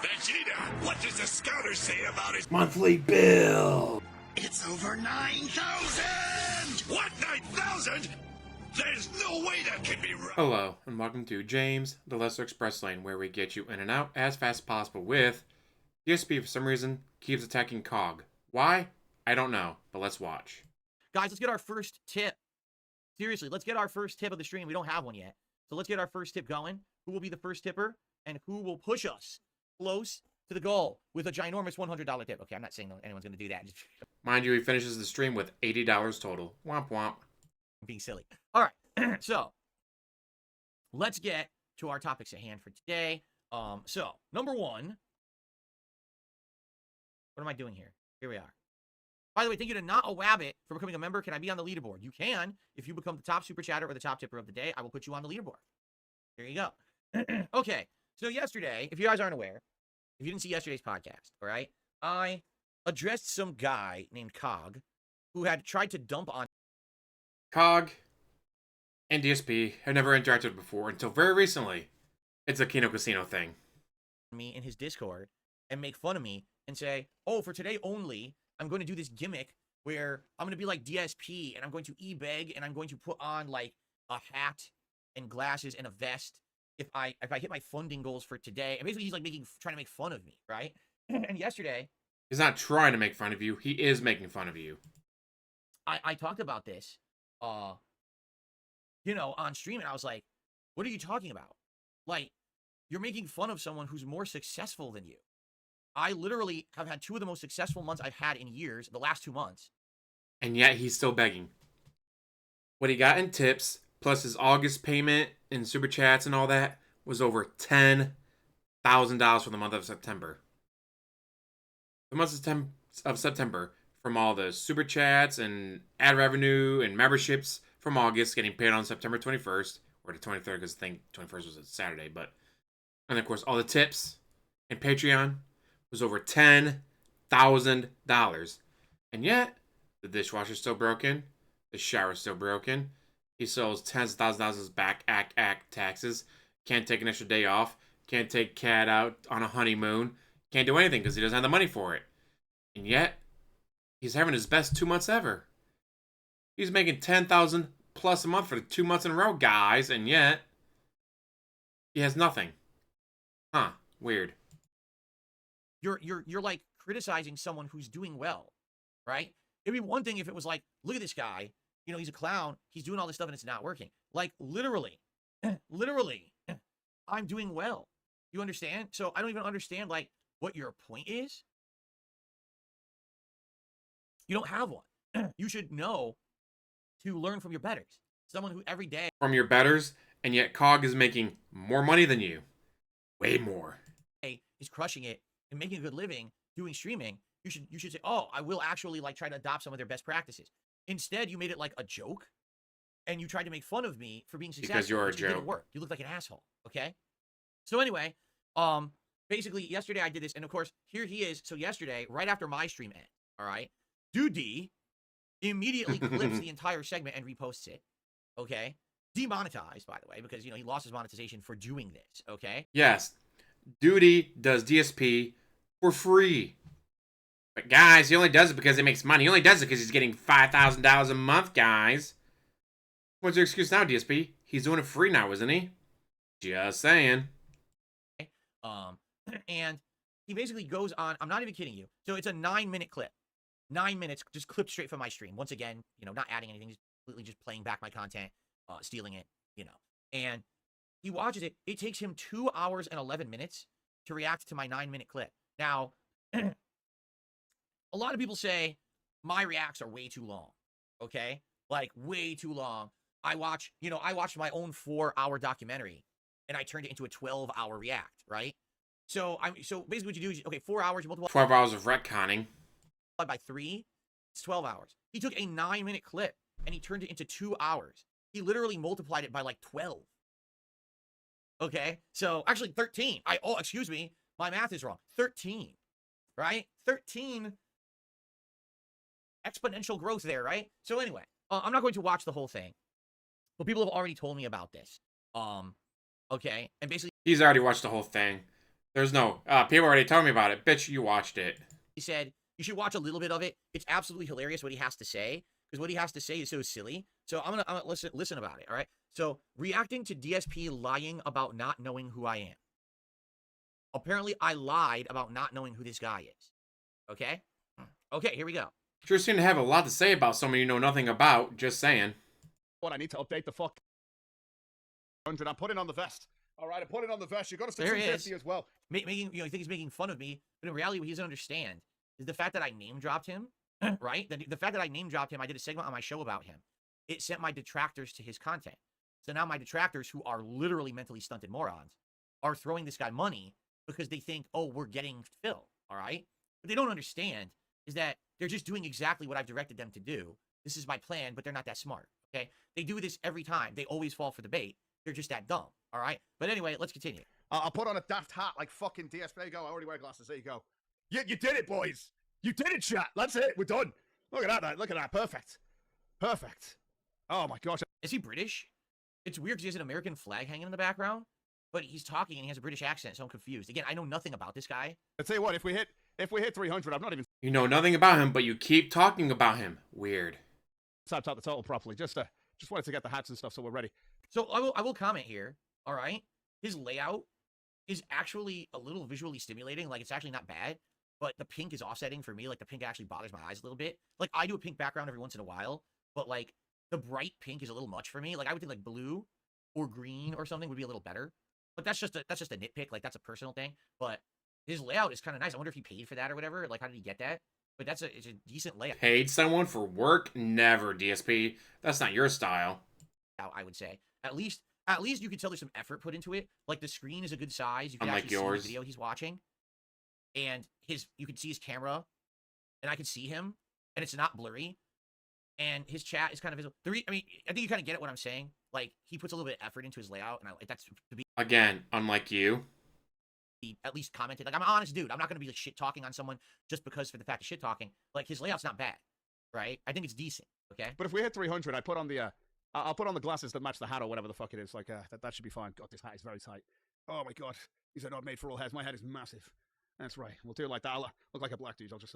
Vegeta, what does the scouter say about his monthly bill? It's over 9,000! What, 9,000? There's no way that can be right. Hello, and welcome to James, the Lesser Express Lane, where we get you in and out as fast as possible with DSP for some reason keeps attacking COG. Why? I don't know, but let's watch. Guys, let's get our first tip. Seriously, let's get our first tip of the stream. We don't have one yet. So let's get our first tip going. Who will be the first tipper, and who will push us close to the goal with a ginormous $100 tip? Okay, I'm not saying anyone's going to do that. Mind you, he finishes the stream with $80 total. Womp womp. I'm being silly. All right, so let's get to our topics at hand for today. So number one, what am I doing here? Here we are. By the way, thank you to Not a Wabbit for becoming a member. Can I be on the leaderboard? You can. If you become the top super chatter or the top tipper of the day, I will put you on the leaderboard. There you go. Okay, so yesterday, if you guys aren't aware, if you didn't see yesterday's podcast, all right, I addressed some guy named COG who had tried to dump on COG and DSP have never interacted before until very recently. It's a Kino Casino thing. Me in his Discord and make fun of me and say, oh, for today only, I'm going to do this gimmick where I'm going to be like DSP and I'm going to e-beg and I'm going to put on like a hat and glasses and a vest if I hit my funding goals for today. And basically he's like trying to make fun of me, right? And yesterday, he's not trying to make fun of you. He is making fun of you. I talked about this, on stream, and I was like, what are you talking about? Like, you're making fun of someone who's more successful than you. I literally have had two of the most successful months I've had in years, the last 2 months. And yet he's still begging. What he got in tips, plus his August payment in super chats and all that, was over $10,000 for the month of September. The month of September, from all the super chats and ad revenue and memberships from August getting paid on September 21st, or the 23rd, because I think 21st was a Saturday, but, and of course, all the tips and Patreon was over $10,000. And yet, the dishwasher's still broken, the shower's still broken, he sells tens of thousands of dollars back taxes, can't take an extra day off, can't take Cat out on a honeymoon, can't do anything because he doesn't have the money for it. And yet, he's having his best 2 months ever. He's making $10,000 plus a month for the 2 months in a row, guys, and yet he has nothing. Huh? Weird. You're like criticizing someone who's doing well, right? It'd be one thing if it was like, look at this guy, he's a clown, he's doing all this stuff and it's not working. Like literally, I'm doing well. You understand? So I don't even understand like what your point is. You don't have one. You should know to learn from your betters. Someone who every day from your betters, and yet COG is making more money than you. Way more. Is crushing it and making a good living doing streaming. You should say, oh, I will actually like try to adopt some of their best practices. Instead, you made it like a joke, and you tried to make fun of me for being successful. Because you're a joke. It didn't work. You look like an asshole. Okay. So anyway, basically yesterday I did this, and of course here he is. So yesterday, right after my stream ends, all right, Dude immediately clips the entire segment and reposts it. Okay, demonetized by the way because he lost his monetization for doing this. Okay. Yes, Duty does DSP for free. But guys, he only does it because it makes money. He only does it because he's getting $5,000 a month, guys. What's your excuse now, DSP? He's doing it free now, isn't he? Just saying. And he basically goes on, I'm not even kidding you. So it's a 9-minute clip. 9 minutes, just clipped straight from my stream. Once again, not adding anything, just completely just playing back my content, stealing it, And he watches it. It takes him 2 hours and 11 minutes to react to my 9-minute clip. Now, a lot of people say my reacts are way too long. Okay? Like way too long. I watched my own 4-hour documentary and I turned it into a 12-hour react, right? So basically what you do is, okay, 4 hours, you multiply 12 hours of retconning by 3, it's 12 hours. He took a 9-minute clip and he turned it into 2 hours. He literally multiplied it by like 12. Okay? So actually 13. Excuse me. My math is wrong. 13. Right? 13 exponential growth there, right? So anyway, I'm not going to watch the whole thing. But people have already told me about this. Okay? And basically he's already watched the whole thing. There's no. People already told me about it. Bitch, you watched it. He said, you should watch a little bit of it. It's absolutely hilarious what he has to say, because what he has to say is so silly. So I'm gonna listen about it, all right? So, reacting to DSP lying about not knowing who I am. Apparently, I lied about not knowing who this guy is. Okay? Okay, here we go. Sure seem to have a lot to say about someone you know nothing about, just saying. What, I need to update the fuck 100. I'm putting on the vest. All right, I'm putting on the vest. You got to say There he 250 is. as well. Making, you think he's making fun of me, but in reality, what he doesn't understand is the fact that I name dropped him, right? The fact that I name dropped him, I did a segment on my show about him. It sent my detractors to his content. So now my detractors, who are literally mentally stunted morons, are throwing this guy money because they think, oh, we're getting Phil, all right? What they don't understand is that they're just doing exactly what I've directed them to do. This is my plan, but they're not that smart, okay? They do this every time. They always fall for the bait. They're just that dumb, all right? But anyway, let's continue. I'll put on a daft hat like fucking DSP. There you go. I already wear glasses. There you go. Yeah, you did it, boys. You did it, chat. That's it. We're done. Look at that. Look at that. Perfect. Perfect. Oh, my gosh. Is he British? It's weird because he has an American flag hanging in the background, but he's talking and he has a British accent, so I'm confused. Again, I know nothing about this guy. I'll tell you what, if we hit 300, I'm not even You know nothing about him, but you keep talking about him. Weird. typed out the total properly. Just wanted to get the hats and stuff so we're ready. So I will comment here, all right? His layout is actually a little visually stimulating. Like, it's actually not bad, but the pink is offsetting for me. Like, the pink actually bothers my eyes a little bit. Like, I do a pink background every once in a while, but, like, the bright pink is a little much for me. Like, I would think, like, blue or green or something would be a little better. But that's just a nitpick. Like, that's a personal thing. But his layout is kind of nice. I wonder if he paid for that or whatever. Like, how did he get that? But it's a decent layout, Paid someone for work? Never, DSP. That's not your style. I would say. At least you can tell there's some effort put into it. Like, the screen is a good size. You can Unlike actually yours. see the video he's watching. And you can see his camera. And I can see him. And it's not blurry. And his chat is kind of visible. I think you kind of get it what I'm saying. Like, he puts a little bit of effort into his layout. And that's to be Again, unlike you. at least commented. Like, I'm an honest dude. I'm not going to be like shit talking on someone just because for the fact of shit talking. Like, his layout's not bad. Right? I think it's decent. Okay? But if we hit 300, I put on the I'll put on the glasses that match the hat or whatever the fuck it is. Like that should be fine. God, this hat is very tight. Oh my god, these are not made for all heads. My head is massive. That's right. We'll do it like that. I'll look like a black dude. I'll just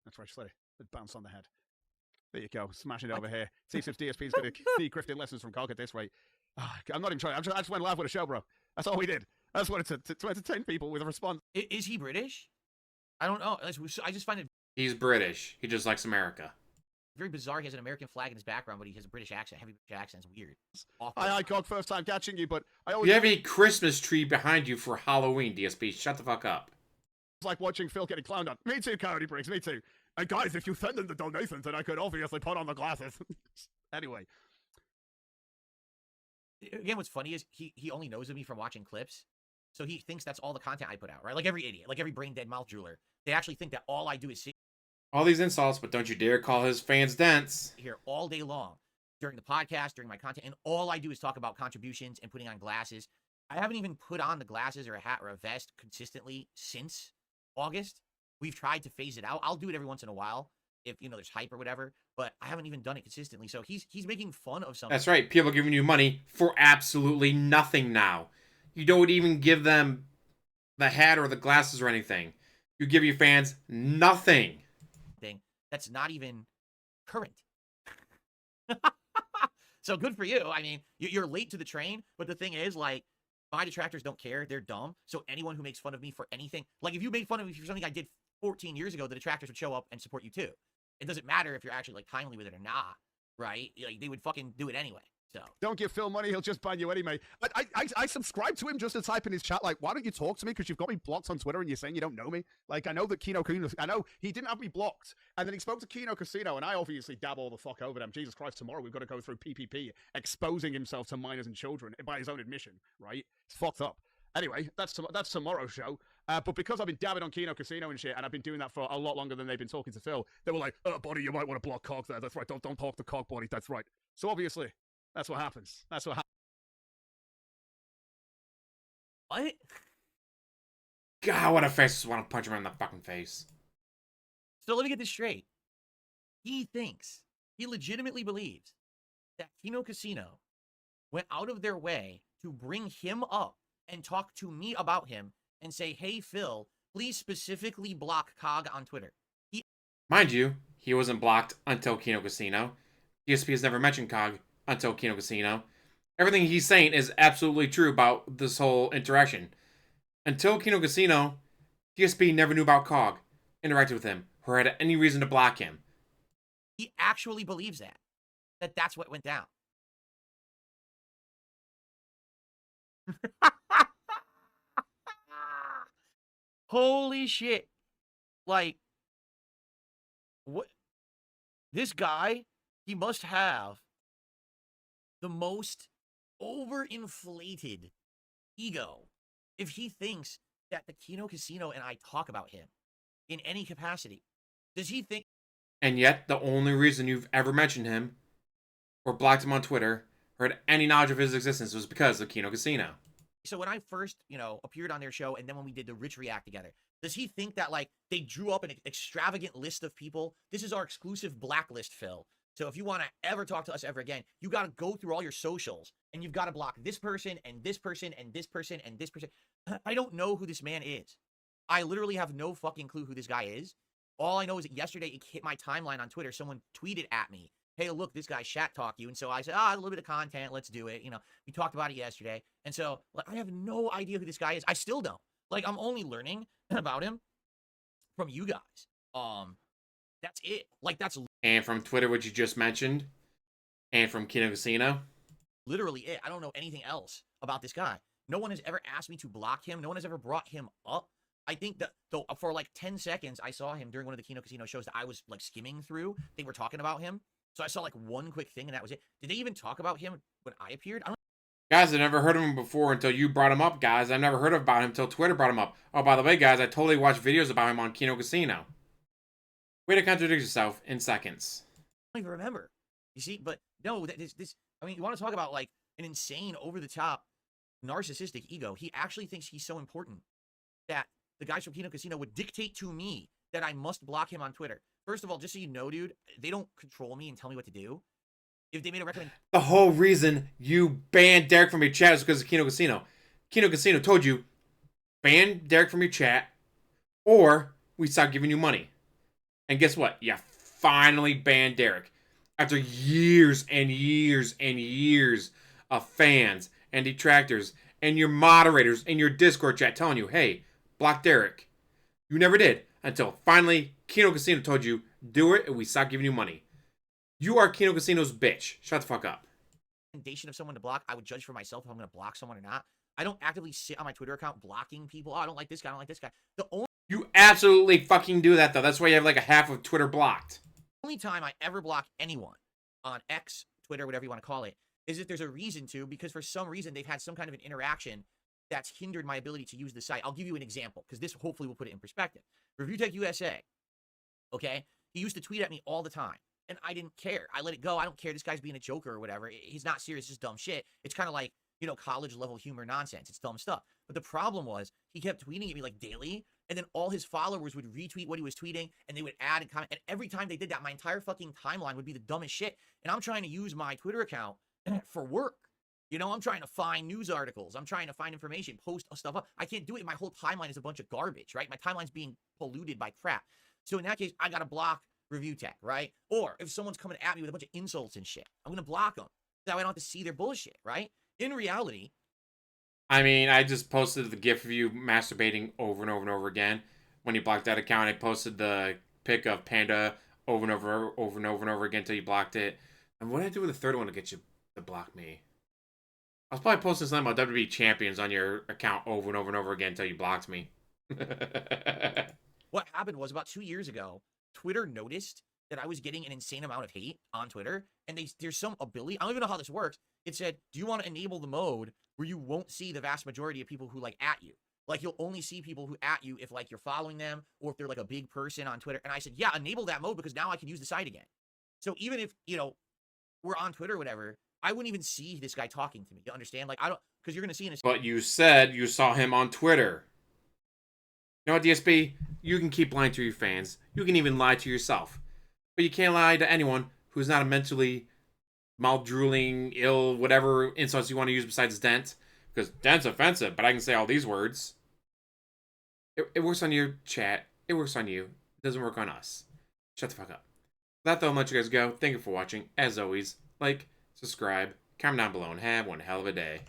that's right. Just let it bounce on the head. There you go. Smashing it over here. See if DSP's going to see grifting lessons from COG at this rate. Oh, I'm not even trying. I just went live with a show, bro. That's all we did. I just wanted to entertain people with a response. Is he British? I don't know. I just find it He's British. He just likes America. very bizarre. He has an American flag in his background, but he has a British accent. Heavy British accent. It's weird. Awful. Hi, COG. First time catching you, but I always You have a Christmas tree behind you for Halloween, DSP. Shut the fuck up. like watching Phil getting clowned on. Me too, Cody Briggs. Me too. And guys, if you send in the donations, then I could obviously put on the glasses. Anyway. Again, what's funny is he only knows of me from watching clips. So he thinks that's all the content I put out, right? Like every idiot, like every brain dead mouth drooler. They actually think that all I do is sit All these insults, but don't you dare call his fans dense. here all day long during the podcast, during my content, and all I do is talk about contributions and putting on glasses. I haven't even put on the glasses or a hat or a vest consistently since August. We've tried to phase it out. I'll do it every once in a while if, there's hype or whatever, but I haven't even done it consistently. So he's making fun of something. That's right. People are giving you money for absolutely nothing now. You don't even give them the hat or the glasses or anything. You give your fans nothing. That's not even current. So good for you. I mean, you're late to the train, but the thing is, like, my detractors don't care. They're dumb. So anyone who makes fun of me for anything, like if you made fun of me for something I did 14 years ago, the detractors would show up and support you too. It doesn't matter if you're actually like timely with it or not, right? Like, they would fucking do it anyway. So Don't give Phil money, he'll just ban you anyway. I subscribe to him just to type in his chat, like, why don't you talk to me? Because you've got me blocked on Twitter and you're saying you don't know me. Like, I know that Kino, I know he didn't have me blocked. And then he spoke to Kino Casino, and I obviously dab all the fuck over them. Jesus Christ, tomorrow we've got to go through PPP, exposing himself to minors and children by his own admission, right? It's fucked up. Anyway, that's tomorrow's show. But because I've been dabbing on Kino Casino and shit, and I've been doing that for a lot longer than they've been talking to Phil, they were like, oh, buddy, you might want to block COG there. That's right. Don't talk to COG, buddy. That's right. So obviously, that's what happens. That's what happens. what? God, what a face. I just want to punch him in the fucking face. So let me get this straight. He legitimately believes that Kino Casino went out of their way to bring him up and talk to me about him and say, hey, Phil, please specifically block COG on Twitter. Mind you, he wasn't blocked until Kino Casino. DSP has never mentioned COG until Kino Casino. Everything he's saying is absolutely true about this whole interaction. Until Kino Casino, DSP never knew about COG, interacted with him, or had any reason to block him. He actually believes that that's what went down. Holy shit. Like, what? This guy, he must have the most overinflated ego if he thinks that the Kino Casino and I talk about him in any capacity. Does he think... And yet, the only reason you've ever mentioned him, or blocked him on Twitter, or had any knowledge of his existence was because of Kino Casino. So when I first, appeared on their show, and then when we did the Rich React together, does he think that, like, they drew up an extravagant list of people? This is our exclusive blacklist, Phil. So if you want to ever talk to us ever again, you got to go through all your socials, and you've got to block this person, and this person, and this person, and this person. I don't know who this man is. I literally have no fucking clue who this guy is. All I know is that yesterday it hit my timeline on Twitter. Someone tweeted at me, hey, look, this guy shat talked you. And so I said, a little bit of content, let's do it. We talked about it yesterday. And so, like, I have no idea who this guy is. I still don't. Like, I'm only learning about him from you guys. That's it. Like, that's... And from Twitter, which you just mentioned. And from Kino Casino. Literally it. I don't know anything else about this guy. No one has ever asked me to block him. No one has ever brought him up. I think that, though, for like 10 seconds, I saw him during one of the Kino Casino shows that I was, like, skimming through. They were talking about him. So I saw, like, one quick thing, and that was it. Did they even talk about him when I appeared? I don't... Guys, I never heard of him before until you brought him up, guys. I've never heard about him until Twitter brought him up. Oh, by the way, guys, I totally watched videos about him on Kino Casino. Way to contradict yourself in seconds. I don't even remember. You see? But, no, this I mean, you want to talk about, like, an insane, over-the-top, narcissistic ego. He actually thinks he's so important that the guys from Kino Casino would dictate to me that I must block him on Twitter. First of all, just so you know, dude, they don't control me and tell me what to do. If they made a recommendation... The whole reason you banned Derek from your chat is because of Kino Casino. Kino Casino told you, ban Derek from your chat, or we stop giving you money. And guess what? You finally banned Derek. After years and years and years of fans and detractors and your moderators in your Discord chat telling you, hey, block Derek. You never did. Until finally, Kino Casino told you, do it, and we stop giving you money. You are Kino Casino's bitch. Shut the fuck up. Recommendation of someone to block, I would judge for myself if I'm going to block someone or not. I don't actively sit on my Twitter account blocking people. Oh, I don't like this guy. I don't like this guy. The You absolutely fucking do that, though. That's why you have like a half of Twitter blocked. only time I ever block anyone on X, Twitter, whatever you want to call it, is if there's a reason to, because for some reason they've had some kind of an interaction that's hindered my ability to use the site. I'll give you an example, because this hopefully will put it in perspective. ReviewTech USA, okay? He used to tweet at me all the time, and I didn't care. I let it go. I don't care. This guy's being a joker or whatever. He's not serious. It's just dumb shit. It's kind of like, college-level humor nonsense. It's dumb stuff. But the problem was he kept tweeting at me, like, daily, and then all his followers would retweet what he was tweeting, and they would add and comment. And every time they did that, my entire fucking timeline would be the dumbest shit. And I'm trying to use my Twitter account for work. I'm trying to find news articles. I'm trying to find information, post stuff up. I can't do it. My whole timeline is a bunch of garbage, right? My timeline's being polluted by crap. So in that case, I got to block ReviewTech, right? Or if someone's coming at me with a bunch of insults and shit, I'm going to block them. That way I don't have to see their bullshit, right? In reality... I mean, I just posted the gif of you masturbating over and over and over again. When you blocked that account, I posted the pic of Panda over and over again until you blocked it. And what did I do with the third one to get you to block me? I was probably posting something about WWE champions on your account over and over again until you blocked me. What happened was about 2 years ago, Twitter noticed that I was getting an insane amount of hate on Twitter. And there's some ability. I don't even know how this works. It said, do you want to enable the mode where you won't see the vast majority of people who at you? Like, you'll only see people who at you if, like, you're following them or if they're, like, a big person on Twitter. And I said, yeah, enable that mode because now I can use the site again. So even if, we're on Twitter or whatever, I wouldn't even see this guy talking to me. You understand? Like, I don't, because you're going to see in his... But you said you saw him on Twitter. You know what, DSP? You can keep lying to your fans. You can even lie to yourself. But you can't lie to anyone who's not a mentally mouth-drooling, ill, whatever insults you want to use besides dent. Because dent's offensive, but I can say all these words. It works on your chat. It works on you. It doesn't work on us. Shut the fuck up. That though, I'll let you guys go. Thank you for watching. As always, like, subscribe, comment down below, and have one hell of a day.